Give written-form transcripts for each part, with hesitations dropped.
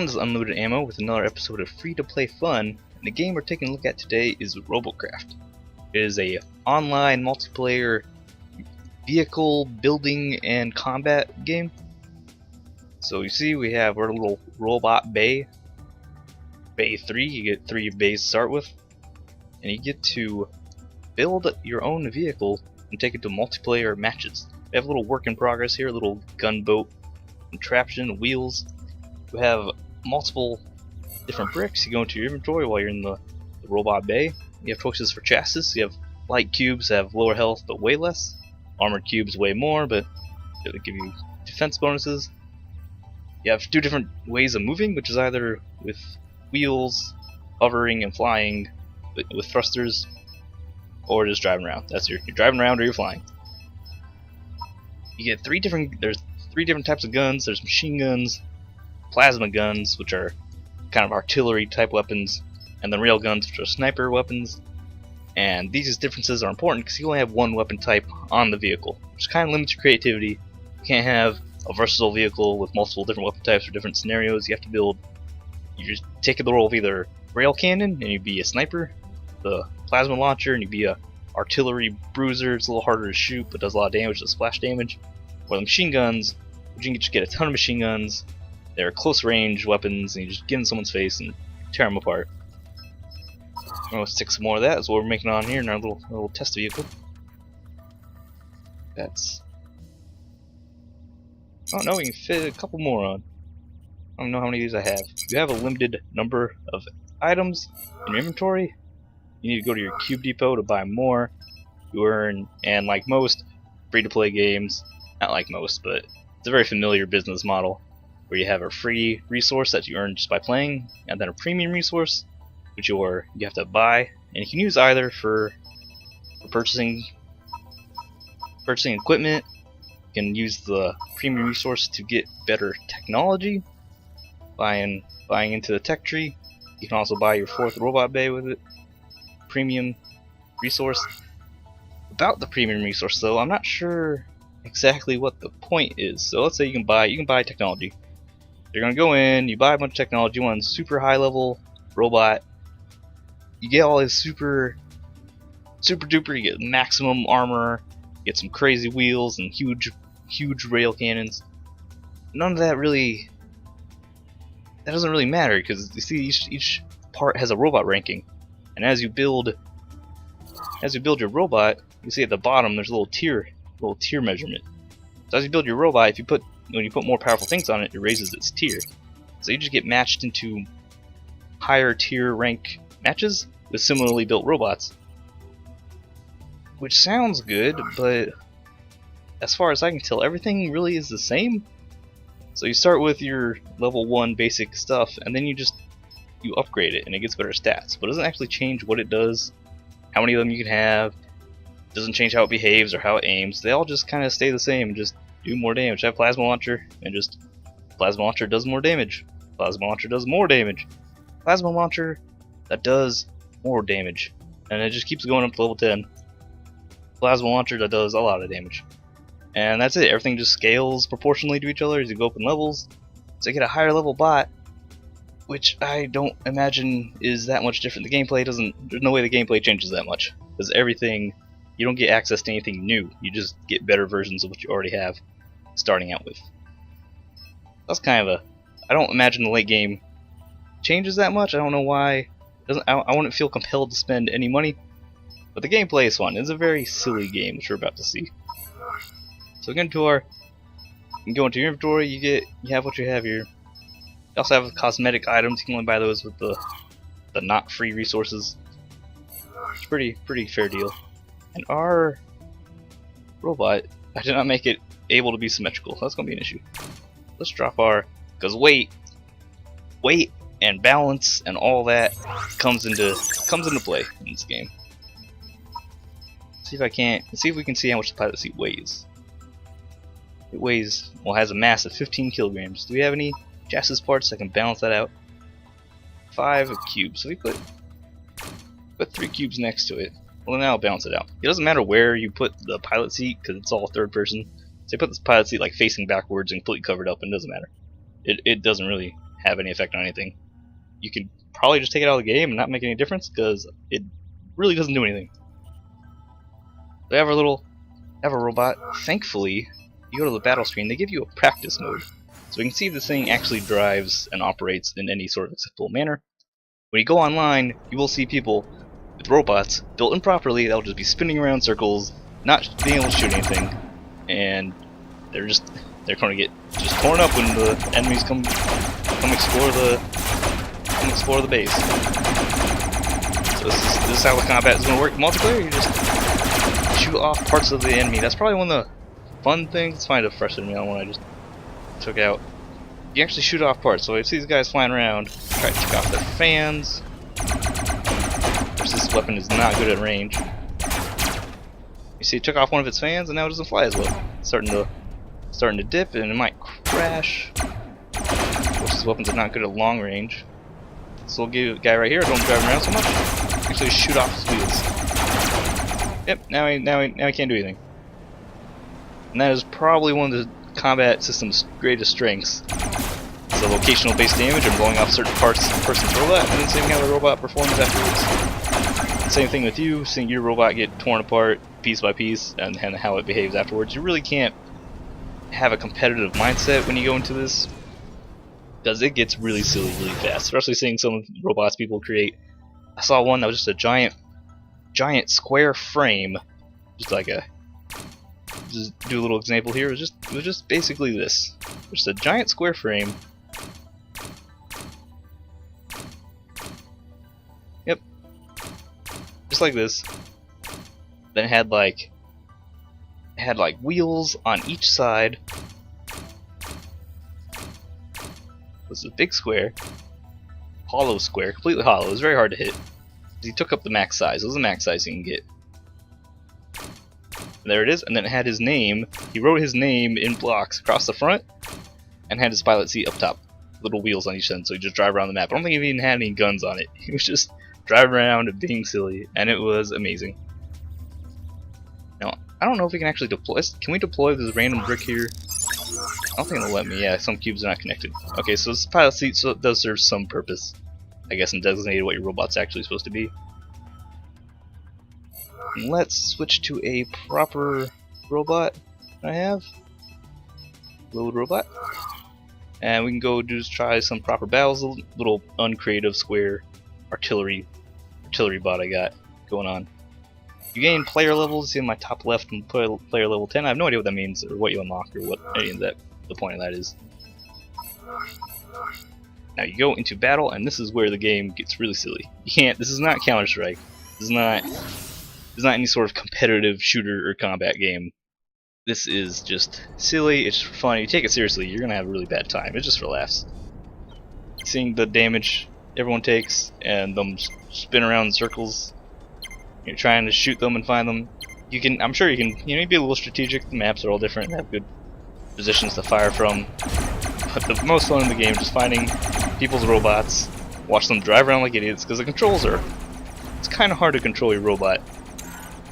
This is Unlimited Ammo with another episode of Free-to-Play Fun, and the game we're taking a look at today is Robocraft. It is a online multiplayer vehicle building and combat game. So you see we have our little robot bay. Bay 3, you get 3 bays to start with. And you get to build your own vehicle and take it to multiplayer matches. We have a little work in progress here, a little gunboat, contraption, wheels. We have multiple different bricks. You go into your inventory while you're in the robot bay. You have choices for chassis. You have light cubes that have lower health but way less. Armored cubes way more, but they give you defense bonuses. You have 2 different ways of moving, which is either with wheels, hovering and flying with thrusters, or just driving around. That's you're driving around or you're flying. You get there's 3 different types of guns. There's machine guns, plasma guns, which are kind of artillery type weapons, and then rail guns, which are sniper weapons. And these differences are important because you only have 1 weapon type on the vehicle, which kind of limits your creativity. You can't have a versatile vehicle with multiple different weapon types for different scenarios. You have to you just take the role of either rail cannon and you'd be a sniper, the plasma launcher and you'd be a artillery bruiser. It's a little harder to shoot but does a lot of damage, does splash damage. Or the machine guns, which you can just get a ton of machine guns. They're close range weapons and you just get in someone's face and tear them apart. I'm going to stick some more of that. That's what we're making on here in our little test vehicle. Oh no, we can fit a couple more on. I don't know how many of these I have. You have a limited number of items in your inventory. You need to go to your cube depot to buy more. You earn, and like most free-to-play games, not like most, but it's a very familiar business model where you have a free resource that you earn just by playing, and then a premium resource which you have to buy, and you can use either for purchasing equipment. You can use the premium resource to get better technology, buying into the tech tree. You can also buy your 4th robot bay with it. Premium resource. About the premium resource though, I'm not sure exactly what the point is. So let's say you can buy technology. You're gonna go in, you buy a bunch of technology, you want a super high level robot. You get all this super duper, you get maximum armor, you get some crazy wheels and huge rail cannons. None of that doesn't really matter because you see each part has a robot ranking. And as you build your robot, you see at the bottom there's a little tier measurement. So as you build your robot, when you put more powerful things on it, it raises its tier. So you just get matched into higher tier rank matches with similarly built robots. Which sounds good, but as far as I can tell, everything really is the same. So you start with your level 1 basic stuff, and then you upgrade it, and it gets better stats. But it doesn't actually change what it does, how many of them you can have. It doesn't change how it behaves or how it aims. They all just kind of stay the same and just do more damage. I have plasma launcher, and just plasma launcher does more damage. Plasma launcher does more damage. Plasma launcher that does more damage, and it just keeps going up to level 10. Plasma launcher that does a lot of damage. And that's it. Everything just scales proportionally to each other as you go up in levels. So you get a higher level bot, which I don't imagine is that much different. There's no way the gameplay changes that much. Because you don't get access to anything new. You just get better versions of what you already have starting out with. That's kind of I don't imagine the late game changes that much. I don't know why. I wouldn't feel compelled to spend any money. But the gameplay is fun. It's a very silly game, which we're about to see. So you can go into your inventory, you have what you have here. You also have cosmetic items, you can only buy those with the not free resources. It's pretty fair deal. And our robot, I did not make it able to be symmetrical, so that's gonna be an issue. Let's drop because weight and balance and all that comes into play in this game. See if we can see how much the pilot seat weighs. It has a mass of 15 kilograms. Do we have any chassis parts that can balance that out? 5 cubes. So we put 3 cubes next to it. Well, then that'll balance it out. It doesn't matter where you put the pilot seat because it's all third person. So you put this pilot seat like facing backwards and completely covered up, and it doesn't matter. It doesn't really have any effect on anything. You could probably just take it out of the game and not make any difference because it really doesn't do anything. They have a robot. Thankfully, you go to the battle screen, they give you a practice mode. So we can see if this thing actually drives and operates in any sort of acceptable manner. When you go online, you will see people with robots built improperly that'll just be spinning around in circles, not being able to shoot anything, and they're going to get just torn up when the enemies come explore the base. So this is how the combat is going to work. Multiplayer, you just shoot off parts of the enemy. That's probably one of the fun things. It's kind of frustrating me on one I just took out. You actually shoot off parts. So I see these guys flying around, try to take off their fans. Of course, this weapon is not good at range. You see, it took off one of its fans, and now it doesn't fly as well. It's starting to dip, and it might crash. Of course, these weapons are not good at long range. This little guy right here, don't drive around so much. Actually, shoot off his wheels. Yep, now he can't do anything. And that is probably one of the combat system's greatest strengths. It's the locational based damage and blowing off certain parts of the person's robot, and then seeing how the robot performs afterwards. Same thing with you, seeing your robot get torn apart piece by piece and how it behaves afterwards. You really can't have a competitive mindset when you go into this, because it gets really silly really fast, especially seeing some robots people create. I saw one that was just a giant square frame, just like a just do a little example here. It was just basically this, just a giant square frame. Yep, just like this. Then it had like wheels on each side. It was a big square, hollow square, completely hollow. It was very hard to hit. He took up the max size. It was the max size you can get. And there it is, and then it had his name. He wrote his name in blocks across the front, and had his pilot seat up top. Little wheels on each end, so he just drive around the map. I don't think he even had any guns on it. He was just driving around and being silly, and it was amazing. Now, I don't know if we can actually deploy. Can we deploy this random brick here? I don't think it'll let me. Yeah, some cubes are not connected. Okay, so this pilot seat does serve some purpose, I guess, in designating what your robot's actually supposed to be. Let's switch to a proper robot I have. Load robot. And we can go try some proper battles. A little uncreative square artillery bot I got going on. You gain player levels in my top left and player level 10. I have no idea what that means or what you unlock or what any of that the point of that is. Now you go into battle, and this is where the game gets really silly. You can't. This is not Counter-Strike. This is not any sort of competitive shooter or combat game. This is just silly. It's just fun. If you take it seriously, you're gonna have a really bad time. It's just for laughs. Seeing the damage everyone takes and them spin around in circles. You're trying to shoot them and find them. You can. I'm sure you can. You know, be a little strategic. The maps are all different and have good positions to fire from. But the most fun in the game is just finding people's robots, watch them drive around like idiots, because the controls are. It's kind of hard to control your robot.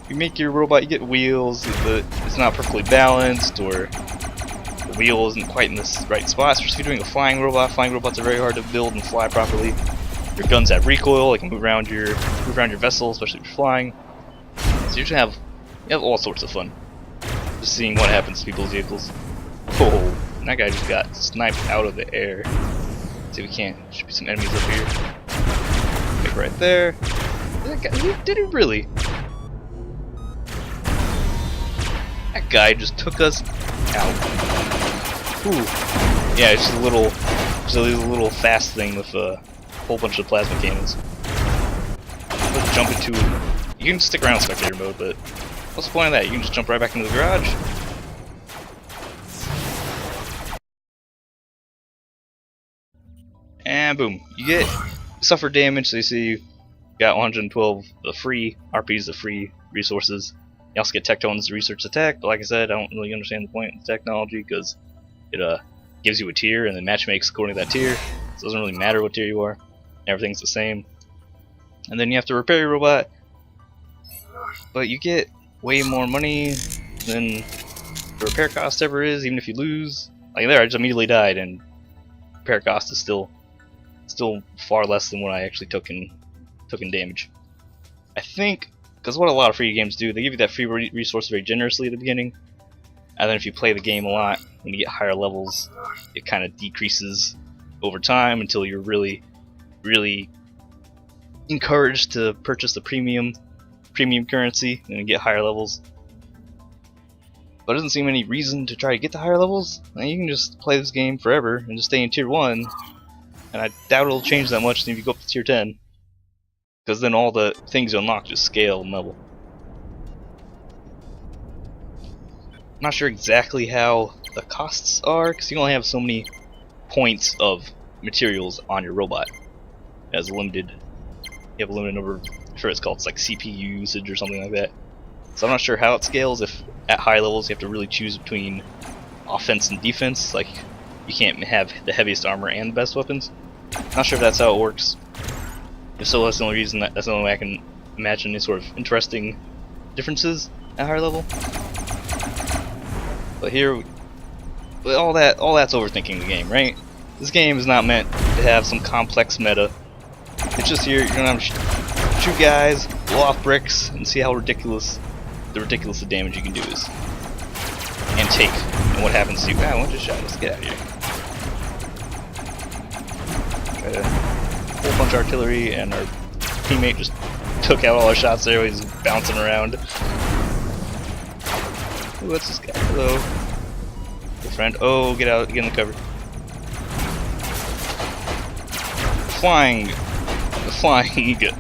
You make your robot, you get wheels, it's not perfectly balanced, or the wheel isn't quite in the right spot, especially if you're doing a flying robot. Flying robots are very hard to build and fly properly. Your guns have recoil, they can move around your vessel, especially if you're flying. So you have all sorts of fun. Just seeing what happens to people's vehicles. Oh, that guy just got sniped out of the air. Let's see if we can't. Should be some enemies up here. Like right there. Did he really? That guy just took us out. Ooh. Yeah, it's just a little fast thing with a whole bunch of plasma cannons. Let's jump into. You can stick around in spectator mode, but what's the point of that? You can just jump right back into the garage. And boom, you suffer damage. So you see you got 112 the free RPs, the free resources. You also get tech tones to research attack, but like I said, I don't really understand the point of the technology because it gives you a tier and then matchmakes according to that tier. So it doesn't really matter what tier you are. Everything's the same. And then you have to repair your robot, but you get way more money than the repair cost ever is, even if you lose. Like there, I just immediately died, and repair cost is still still far less than what I actually took in damage. I think because what a lot of free games do, they give you that free resource very generously at the beginning, and then if you play the game a lot, when you get higher levels, it kind of decreases over time until you're really encouraged to purchase the premium currency and get higher levels. But it doesn't seem any reason to try to get the higher levels. You can just play this game forever and just stay in tier 1, and I doubt it'll change that much if you go up to tier 10, because then all the things you unlock just scale and level. I'm not sure exactly how the costs are, because you only have so many points of materials on your robot. It has limited. You have a limited number. I'm sure it's called, it's like CPU usage or something like that. So I'm not sure how it scales. If at high levels you have to really choose between offense and defense, like you can't have the heaviest armor and the best weapons. Not sure if that's how it works. If so, that's the only reason. That's the only way I can imagine any sort of interesting differences at higher level. But here, but all that's overthinking the game, right? This game is not meant to have some complex meta. It's just here you're gonna have shoot guys, blow off bricks, and see how ridiculous the damage you can do is, and take, and what happens to you. Ah, one just shot us. Get out of here. Try to whole bunch of artillery, and our teammate just took out all our shots there. He's bouncing around. Ooh, what's this guy? Hello. Good friend. Oh, get out, get in the cover. The flying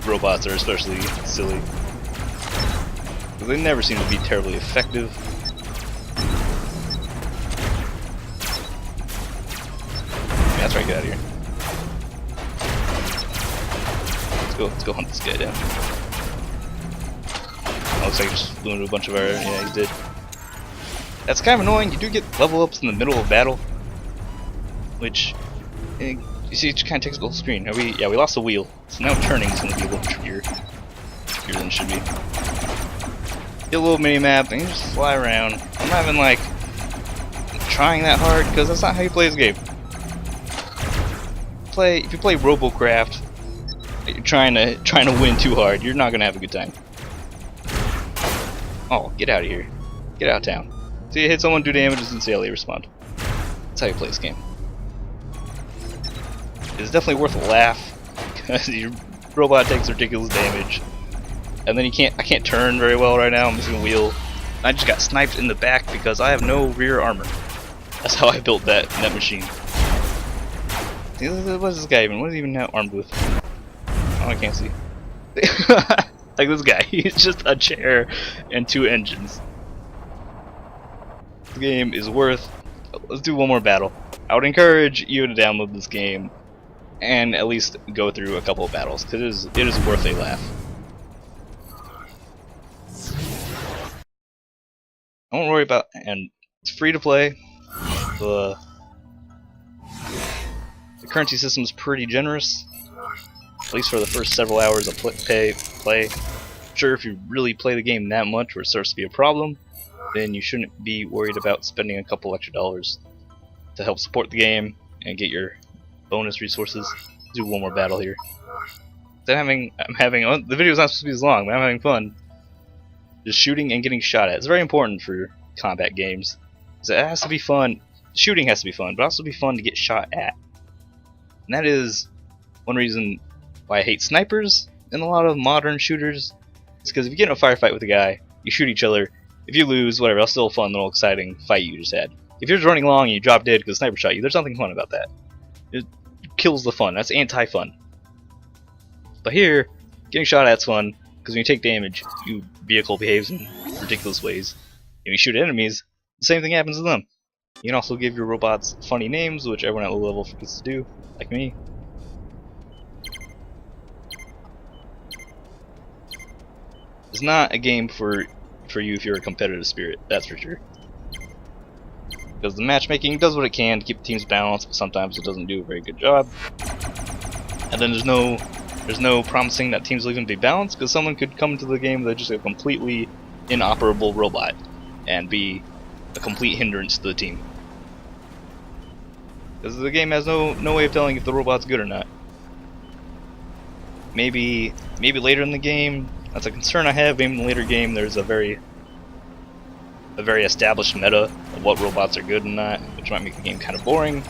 robots are especially silly. They never seem to be terribly effective. Yeah, that's right, get out of here. Let's go hunt this guy down. Oh, looks like he just flew into a bunch of our. Yeah, he did. That's kind of annoying. You do get level ups in the middle of battle, which you see, it just kind of takes the whole screen. We lost the wheel, so now turning is going to be a little trickier than it should be. Get a little mini map and you just fly around. I'm not even like trying that hard because that's not how you play this game. If you play Robocraft, you're trying to win too hard, you're not gonna have a good time. Oh, get out of here! Get out of town. See, you hit someone, do damage, and see how they respond. That's how you play this game. It's definitely worth a laugh because your robot takes ridiculous damage. And then I can't turn very well right now. I'm missing a wheel. I just got sniped in the back because I have no rear armor. That's how I built that machine. What is this guy even? What is he even now armed with? Oh, I can't see. Like this guy. He's just a chair and 2 engines. This game is worth. Let's do one more battle. I would encourage you to download this game and at least go through a couple of battles because it is worth a laugh. Don't worry about, and it's free to play. The currency system is pretty generous, at least for the first several hours of play. Sure, if you really play the game that much where it starts to be a problem, then you shouldn't be worried about spending a couple extra dollars to help support the game and get your bonus resources. Let's do one more battle here. The video's not supposed to be as long, but I'm having fun. Just shooting and getting shot at. It's very important for combat games. So it has to be fun. Shooting has to be fun, but also be fun to get shot at. And that is one reason why I hate snipers in a lot of modern shooters. It's because if you get in a firefight with a guy, you shoot each other. If you lose, whatever, that's still a fun, little exciting fight you just had. If you're just running along and you drop dead because the sniper shot you, there's nothing fun about that. It kills the fun. That's anti-fun. But here, getting shot at's fun. Because when you take damage, your vehicle behaves in ridiculous ways. When you shoot at enemies, the same thing happens to them. You can also give your robots funny names, which everyone at low level forgets to do, like me. It's not a game for you if you're a competitive spirit, that's for sure. Because the matchmaking does what it can to keep the teams balanced, but sometimes it doesn't do a very good job. And then there's no promising that teams will even be balanced, because someone could come into the game with just a completely inoperable robot and be a complete hindrance to the team. Because the game has no way of telling if the robot's good or not. maybe later in the game. That's a concern I have. Maybe in the later game, there's a very established meta of what robots are good and not, which might make the game kind of boring.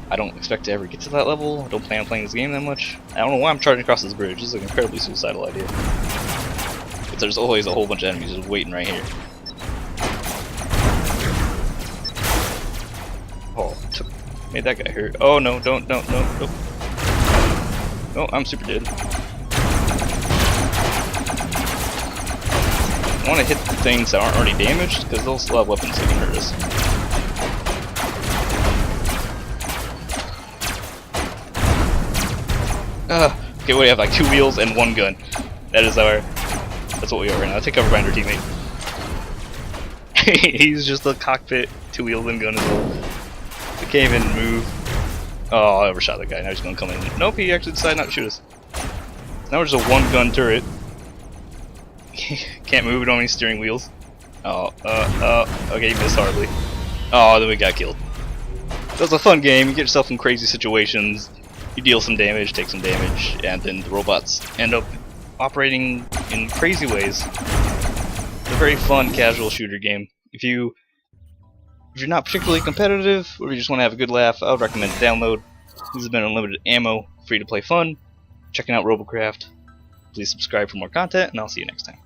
I don't expect to ever get to that level. I don't plan on playing this game that much. I don't know why I'm charging across this bridge. This is an incredibly suicidal idea. But there's always a whole bunch of enemies just waiting right here. Oh, made that guy hurt. Oh no, don't, no. Oh, I'm super dead. I want to hit the things that aren't already damaged, because they'll still have weapons that can hurt us. Okay, we have like 2 wheels and 1 gun. That's what we are right now. Take cover behind our teammate. He's just a cockpit, 2 wheels and gun as well. We can't even move. Oh, I overshot that guy. Now he's gonna come in. Nope, he actually decided not to shoot us. Now we're just a 1 gun turret. Can't move, we don't have any steering wheels. Oh, okay, you missed horribly. Oh, then we got killed. That was a fun game. You get yourself in crazy situations, you deal some damage, take some damage, and then the robots end up operating in crazy ways. It's a very fun, casual shooter game. If you're not particularly competitive, or you just want to have a good laugh, I would recommend a download. This has been unlimited ammo, free to play fun. Checking out Robocraft. Please subscribe for more content, and I'll see you next time.